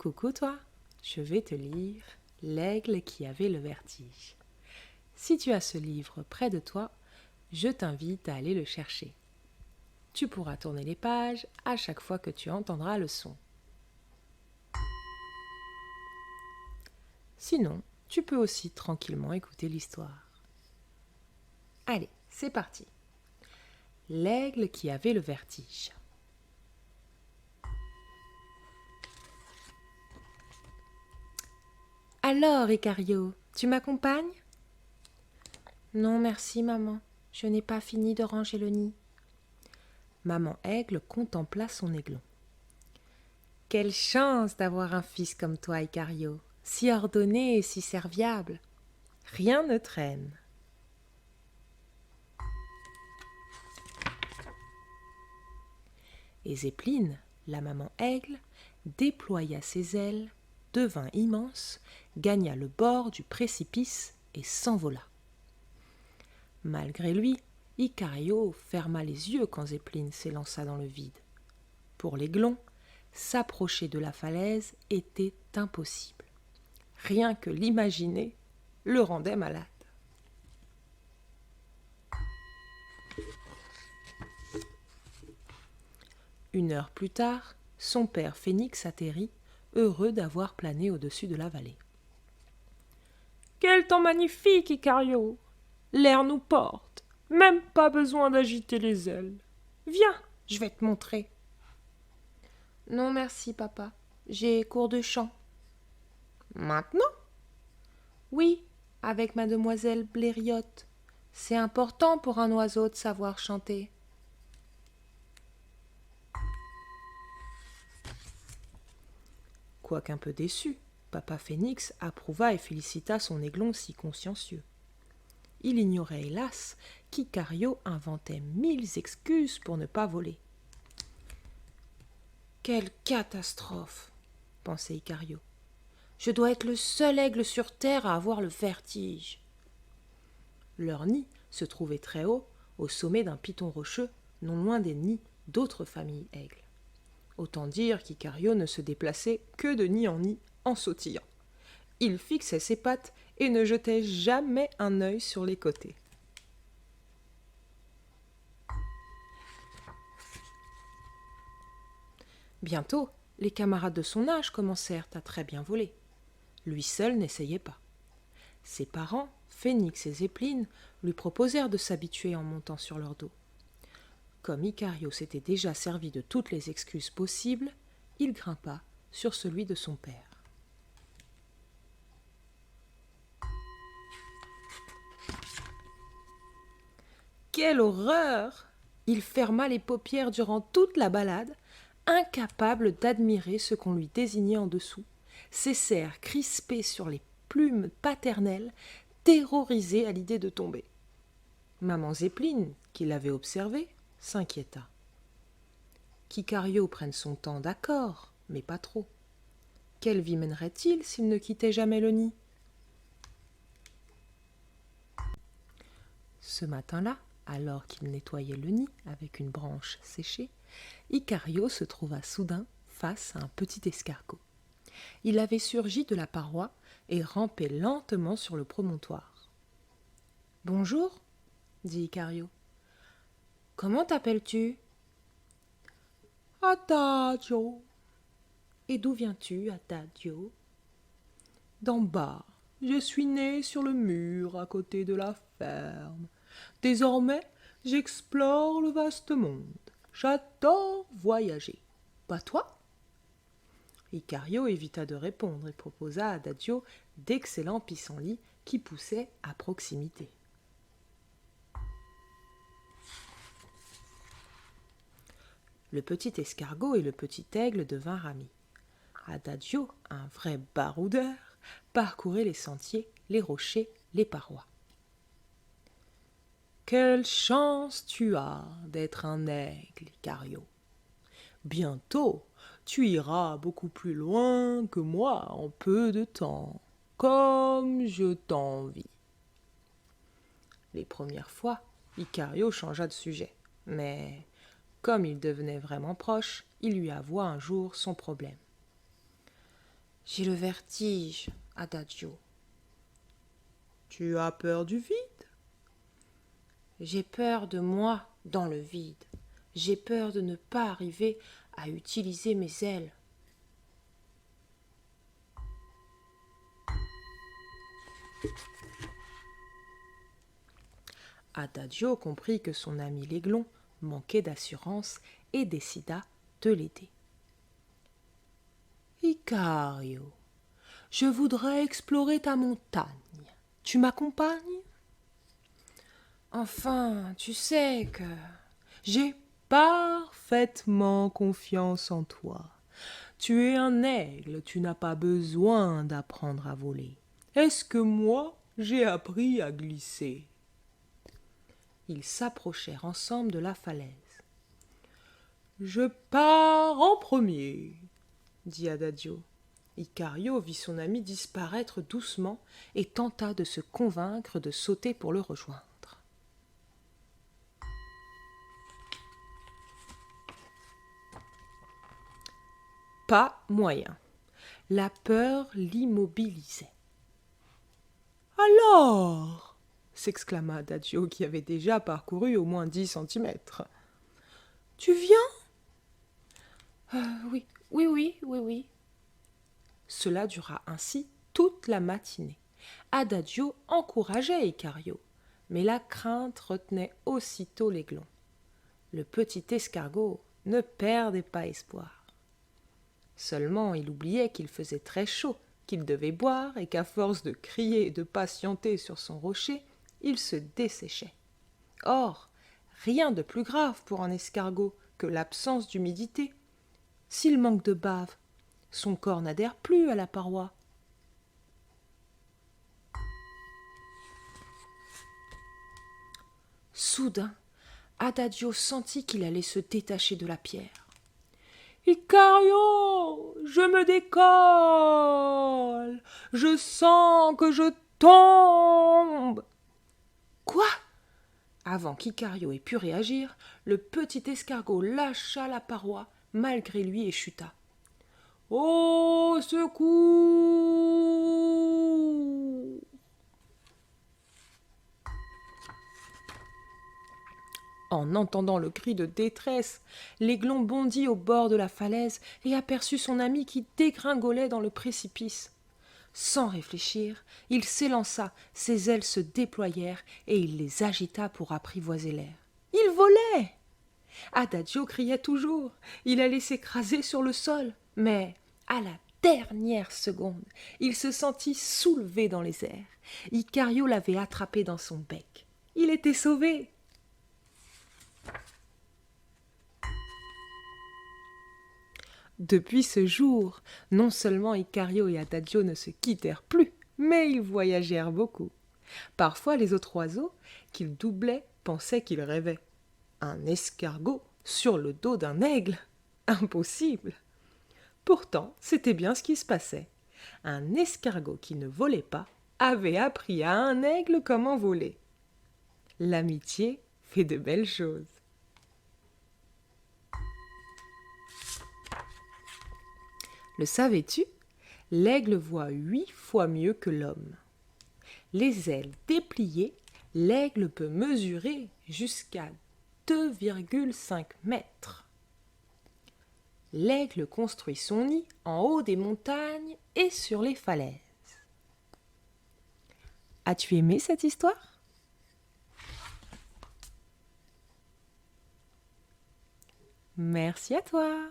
Coucou toi, je vais te lire L'aigle qui avait le vertige. Si tu as ce livre près de toi, je t'invite à aller le chercher. Tu pourras tourner les pages à chaque fois que tu entendras le son. Sinon, tu peux aussi tranquillement écouter l'histoire. Allez, c'est parti. L'aigle qui avait le vertige. Alors, Icario, tu m'accompagnes ? Non, merci, maman. Je n'ai pas fini de ranger le nid. Maman Aigle contempla son aiglon. Quelle chance d'avoir un fils comme toi, Icario, si ordonné et si serviable. Rien ne traîne. Et Zépline, la maman Aigle, déploya ses ailes, devint immense, gagna le bord du précipice et s'envola. Malgré lui, Icario ferma les yeux quand Zépline s'élança dans le vide. Pour l'aiglon, s'approcher de la falaise était impossible. Rien que l'imaginer le rendait malade. Une heure plus tard, son père Phénix atterrit, heureux d'avoir plané au-dessus de la vallée. « Quel temps magnifique, Icario! L'air nous porte, même pas besoin d'agiter les ailes. Viens, je vais te montrer. » « Non, merci, papa. J'ai cours de chant. »« Maintenant ?»« Oui, avec mademoiselle Blériotte. C'est important pour un oiseau de savoir chanter. » Quoiqu'un peu déçu, papa Phénix approuva et félicita son aiglon si consciencieux. Il ignorait, hélas, qu'Icario inventait 1000 excuses pour ne pas voler. « Quelle catastrophe !» pensait Icario. « Je dois être le seul aigle sur terre à avoir le vertige. » Leur nid se trouvait très haut, au sommet d'un piton rocheux, non loin des nids d'autres familles aigles. Autant dire qu'Icario ne se déplaçait que de nid en sautillant. Il fixait ses pattes et ne jetait jamais un œil sur les côtés. Bientôt, les camarades de son âge commencèrent à très bien voler. Lui seul n'essayait pas. Ses parents, Phénix et Zépline, lui proposèrent de s'habituer en montant sur leur dos. Comme Icario s'était déjà servi de toutes les excuses possibles, il grimpa sur celui de son père. Quelle horreur! Il ferma les paupières durant toute la balade, incapable d'admirer ce qu'on lui désignait en dessous, ses serres crispées sur les plumes paternelles, terrorisé à l'idée de tomber. Maman Zépline, qui l'avait observé, s'inquiéta. Qu'Icario prenne son temps, d'accord, mais pas trop. Quelle vie mènerait-il s'il ne quittait jamais le nid ? Ce matin-là, alors qu'il nettoyait le nid avec une branche séchée, Icario se trouva soudain face à un petit escargot. Il avait surgi de la paroi et rampait lentement sur le promontoire. « Bonjour, » dit Icario. « Comment t'appelles-tu ?»« Adagio. »« Et d'où viens-tu, Adagio ?»« D'en bas. Je suis né sur le mur à côté de la ferme. Désormais, j'explore le vaste monde. J'adore voyager. Pas toi ?» Icario évita de répondre et proposa à Adagio d'excellents pissenlits qui poussaient à proximité. Le petit escargot et le petit aigle devinrent amis. Adagio, un vrai baroudeur, parcourait les sentiers, les rochers, les parois. « Quelle chance tu as d'être un aigle, Icario. Bientôt, tu iras beaucoup plus loin que moi en peu de temps, comme je t'envie. » Les premières fois, Icario changea de sujet, mais comme il devenait vraiment proche, il lui avoua un jour son problème. J'ai le vertige, Adagio. Tu as peur du vide? J'ai peur de moi dans le vide. J'ai peur de ne pas arriver à utiliser mes ailes. Adagio comprit que son ami l'aiglon manquait d'assurance et décida de l'aider. Icario, je voudrais explorer ta montagne. Tu m'accompagnes? Enfin, tu sais que j'ai parfaitement confiance en toi. Tu es un aigle, tu n'as pas besoin d'apprendre à voler. Est-ce que moi, j'ai appris à glisser? Ils s'approchèrent ensemble de la falaise. Je pars en premier, dit Adagio. Icario vit son ami disparaître doucement et tenta de se convaincre de sauter pour le rejoindre. Pas moyen. La peur l'immobilisait. Alors, s'exclama Adagio qui avait déjà parcouru au moins 10 centimètres. Tu viens? Oui. Cela dura ainsi toute la matinée. Adagio encourageait Icario, mais la crainte retenait aussitôt l'aiglon. Le petit escargot ne perdait pas espoir. Seulement il oubliait qu'il faisait très chaud, qu'il devait boire et qu'à force de crier et de patienter sur son rocher, il se desséchait. Or, rien de plus grave pour un escargot que l'absence d'humidité. S'il manque de bave, son corps n'adhère plus à la paroi. Soudain, Adagio sentit qu'il allait se détacher de la pierre. « Icario, je me décolle. Je sens que je tombe. » Quoi? Avant qu'Icario ait pu réagir, le petit escargot lâcha la paroi malgré lui et chuta. « Au secours !» En entendant le cri de détresse, l'aiglon bondit au bord de la falaise et aperçut son ami qui dégringolait dans le précipice. Sans réfléchir, il s'élança, ses ailes se déployèrent et il les agita pour apprivoiser l'air. Il volait! Adagio criait toujours. Il allait s'écraser sur le sol, mais à la dernière seconde, il se sentit soulevé dans les airs. Icario l'avait attrapé dans son bec. Il était sauvé! Depuis ce jour, non seulement Icario et Adagio ne se quittèrent plus, mais ils voyagèrent beaucoup. Parfois les autres oiseaux, qu'ils doublaient, pensaient qu'ils rêvaient. Un escargot sur le dos d'un aigle? Impossible! Pourtant, c'était bien ce qui se passait. Un escargot qui ne volait pas avait appris à un aigle comment voler. L'amitié fait de belles choses. Le savais-tu? L'aigle voit 8 fois mieux que l'homme. Les ailes dépliées, l'aigle peut mesurer jusqu'à 2,5 mètres. L'aigle construit son nid en haut des montagnes et sur les falaises. As-tu aimé cette histoire? Merci à toi.